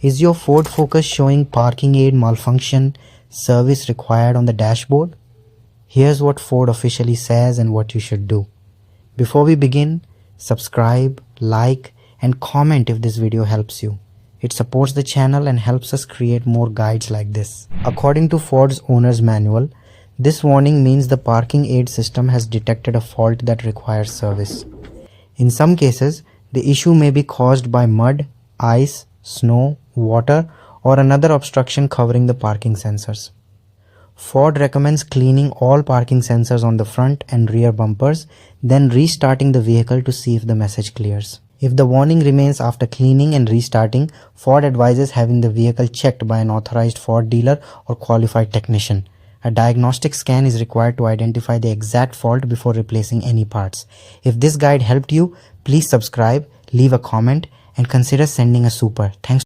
Is your Ford Focus showing parking aid malfunction service required on the dashboard? Here's what Ford officially says and what you should do. Before we begin, subscribe, like, and comment if this video helps you. It supports the channel and helps us create more guides like this. According to Ford's owner's manual, this warning means the parking aid system has detected a fault that requires service. In some cases, the issue may be caused by mud, ice, snow, water, or another obstruction covering the parking sensors. Ford recommends cleaning all parking sensors on the front and rear bumpers, then restarting the vehicle to see if the message clears. If the warning remains after cleaning and restarting, Ford advises having the vehicle checked by an authorized Ford dealer or qualified technician. A diagnostic scan is required to identify the exact fault before replacing any parts. If this guide helped you, please subscribe, leave a comment, and consider sending a super. Thanks.